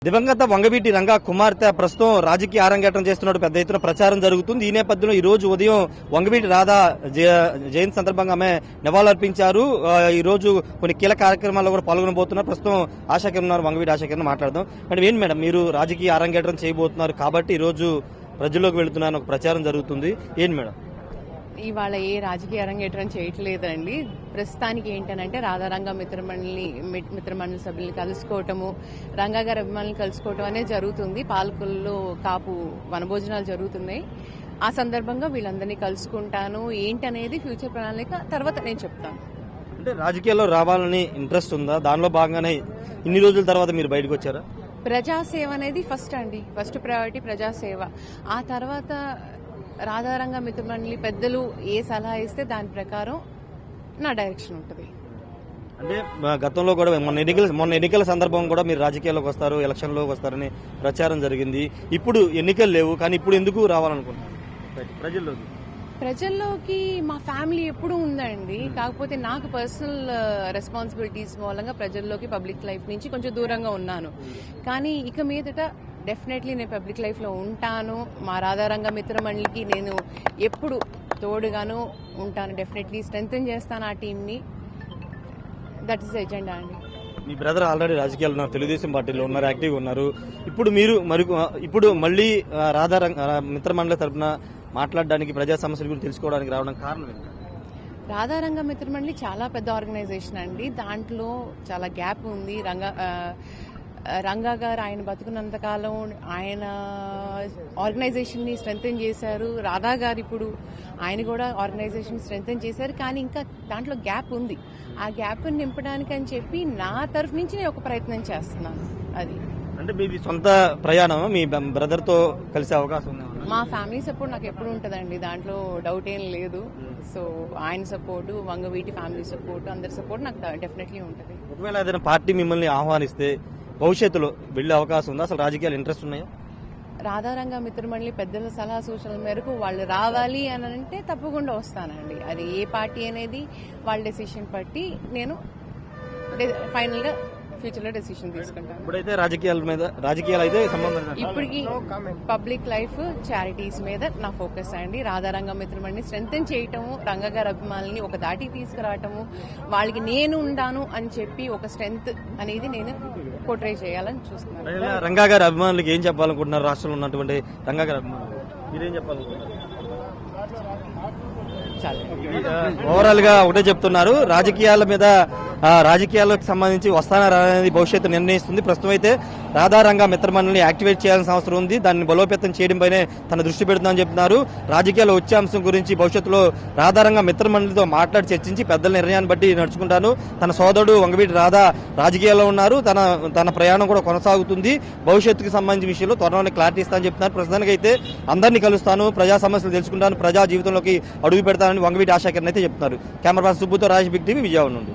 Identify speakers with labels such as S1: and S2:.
S1: దివంగత వంగవీటి రంగా కుమార్తె ప్రస్తుతం రాజకీయ అరంగేట్రం చేస్తున్నట్టు పెద్ద ఎత్తున ప్రచారం జరుగుతుంది. ఈ నేపథ్యంలో ఈ రోజు ఉదయం వంగవీటి రాధా జయంతి సందర్భంగా ఆమె నివాళులర్పించారు. ఈ రోజు కొన్ని కీలక కార్యక్రమాల్లో కూడా పాల్గొనబోతున్నారు. ప్రస్తుతం ఆశాకిరణ్ ఉన్నారు, వంగవీటి ఆశాకిరణ్ మాట్లాడదాం. మేడం, ఏంటి మేడం, మీరు రాజకీయ అరంగేట్రం చేయబోతున్నారు కాబట్టి ఈ రోజు ప్రజల్లోకి వెళుతున్నారని ఒక ప్రచారం జరుగుతుంది. ఏంటి మేడం?
S2: ఇవాళ ఏ రాజకీయ అరంగేట్రం చేయట్లేదండి. ప్రస్తుతానికి ఏంటనంటే రాధారంగ మిత్రమండలి సభ్యుల్ని కలుసుకోవటము, రంగా గారి అభిమానులు కలుసుకోవటం అనేది జరుగుతుంది. పాలకుల్లో కాపు వనభోజనాలు జరుగుతున్నాయి. ఆ సందర్భంగా వీళ్ళందరినీ కలుసుకుంటాను. ఏంటనేది ఫ్యూచర్ ప్రణాళిక తర్వాత నేను చెప్తాను.
S1: అంటే రాజకీయాల్లో రావాలని ఇంట్రెస్ట్ ఉందా? దానిలో భాగంగానే ఇన్ని రోజుల తర్వాత మీరు బయటకు వచ్చారా?
S2: ప్రజాసేవ అనేది ఫస్ట్ అండి, ఫస్ట్ ప్రయారిటీ ప్రజాసేవ. ఆ తర్వాత రాధారంగ మిత్రమండలి పెద్దలు ఏ సలహా ఇస్తే దాని ప్రకారం నా డైరెక్షన్ ఉంటుంది.
S1: అంటే గతంలో కూడా మొన్న ఎన్నికల సందర్భం కూడా మీరు రాజకీయాల్లోకి వస్తారు, ఎలక్షన్లోకి వస్తారని ప్రచారం జరిగింది. ఇప్పుడు ఎన్నికలు లేవు, కానీ ఇప్పుడు ఎందుకు రావాలనుకుంటున్నారు
S2: ప్రజల్లోకి? మా ఫ్యామిలీ ఎప్పుడూ ఉందండి. కాకపోతే నాకు పర్సనల్ రెస్పాన్సిబిలిటీస్ మూలంగా ప్రజల్లోకి పబ్లిక్ లైఫ్ నుంచి కొంచెం దూరంగా ఉన్నాను. కానీ ఇక మీదట డెఫినెట్లీ నేను పబ్లిక్ లైఫ్లో ఉంటాను. మా రాధారంగ మిత్రమండలికి నేను ఎప్పుడు తోడుగాను ఉంటాను. డెఫినెట్లీ స్ట్రెంగ్తన్ చేస్తాను ఆ టీంని. దట్ ఈస్ ఎజెండా అండి.
S1: మీ బ్రదర్ ఆల్రెడీ రాజకీయాలు ఉన్నారు, తెలుగుదేశం పార్టీలో ఉన్నారు, యాక్టివ్గా ఉన్నారు. ఇప్పుడు మళ్ళీ రాధారంగ మిత్రమండలి తరఫున మాట్లాడడానికి, ప్రజా సమస్యల గురించి తెలుసుకోవడానికి రావడం కారణం ఏంటి?
S2: రాధారంగ మిత్రమండలి చాలా పెద్ద ఆర్గనైజేషన్ అండి. దాంట్లో చాలా గ్యాప్ ఉంది. రంగా గారు ఆయన బతుకున్నంతకాలం ఆయన ఆర్గనైజేషన్ ని స్ట్రెంగ్తన్ చేశారు. రాధా గారు ఇప్పుడు ఆయన కూడా ఆర్గనైజేషన్ స్ట్రెంగ్తన్ చేశారు. కానీ ఇంకా దాంట్లో గ్యాప్ ఉంది. ఆ గ్యాప్ నింపడానికి అని చెప్పి నా తరఫు నుంచి నేను ఒక ప్రయత్నం చేస్తున్నాను. అది
S1: అంటే మీది సొంత ప్రయాణం, మీ బ్రదర్ తో కలిసే అవకాశం ఉంది?
S2: మా ఫ్యామిలీ సపోర్ట్ నాకు ఎప్పుడు ఉంటుందండి, దాంట్లో డౌట్ ఏం లేదు. సో ఆయన సపోర్టు, వంగవీటి ఫ్యామిలీ సపోర్ట్, అందరి సపోర్ట్ నాకు డెఫినెట్లీ ఉంటుంది.
S1: ఒకవేళ ఏదైనా పార్టీ మిమ్మల్ని ఆహ్వానిస్తే భవిష్యత్తులో వెళ్లే అవకాశం ఉందా? అసలు రాజకీయాలు ఇంట్రెస్ట్ ఉన్నాయా?
S2: రాధారంగ మిత్రమండలి పెద్దల సలహా సూచనల మేరకు వాళ్ళు రావాలి అని అంటే తప్పకుండా వస్తానండి. అది ఏ పార్టీ అనేది వాళ్ళ డెసిషన్ బట్టి నేను ఫైనల్ గా ఫ్యూచర్ లో డెసిషన్ తీసుకుంటాను.
S1: ఇప్పుడైతే రాజకీయాలు అయితే సంబంధం
S2: ఇప్పటికి పబ్లిక్ లైఫ్, చారిటీస్ మీద నా ఫోకస్ అండి. రాధారంగ మిత్రమండలిని స్ట్రెంగ్తన్ చేయటము, రంగా గారి అభిమానుల్ని ఒక దాటికి తీసుకురావటము, వాళ్ళకి నేను ఉండాను అని చెప్పి ఒక స్ట్రెంగ్త్ అనేది నేను పోర్ట్రే చేయాలని చూస్తున్నాను.
S1: రంగా గారి అభిమానులకి ఏం చెప్పాలనుకుంటున్నారు? రాష్ట్రంలో ఉన్నటువంటి రంగా గారి అభిమానులు మీరేం చెప్పాలనుకుంటున్నారు? ఓవరాల్ గా ఒకటే చెప్తున్నారు, రాజకీయాలకు సంబంధించి వస్తానా అనేది భవిష్యత్తు నిర్ణయిస్తుంది. ప్రస్తుతం అయితే రాధారంగ మిత్రమండలిని యాక్టివేట్ చేయాల్సిన అవసరం ఉంది. దాన్ని బలోపేతం చేయడంపైనే తన దృష్టి పెడుతుందని చెప్తున్నారు. రాజకీయాల్లో వచ్చే అంశం గురించి భవిష్యత్తులో రాధారంగ మిత్రమండలితో మాట్లాడి చర్చించి పెద్దల నిర్ణయాన్ని బట్టి నడుచుకుంటాను. తన సోదరుడు వంగవీటి రాధా రాజకీయాల్లో ఉన్నారు, తన ప్రయాణం కూడా కొనసాగుతుంది. భవిష్యత్తుకు సంబంధించిన విషయంలో త్వరలోనే క్లారిటీ ఇస్తానని చెప్తున్నారు. ప్రస్తుతానికి అయితే అందరినీ కలుస్తాను, ప్రజా సమస్యలు తెలుసుకుంటాను, ప్రజా జీవితంలోకి అడుగు పెడతానని వంగవీటి ఆశాకిరణ్ అయితే చెప్తున్నారు. కెమెరా పర్సన్ సుబ్బుతో రాజేష్, బిగ్ టీవీ, విజయవాడ నుండి.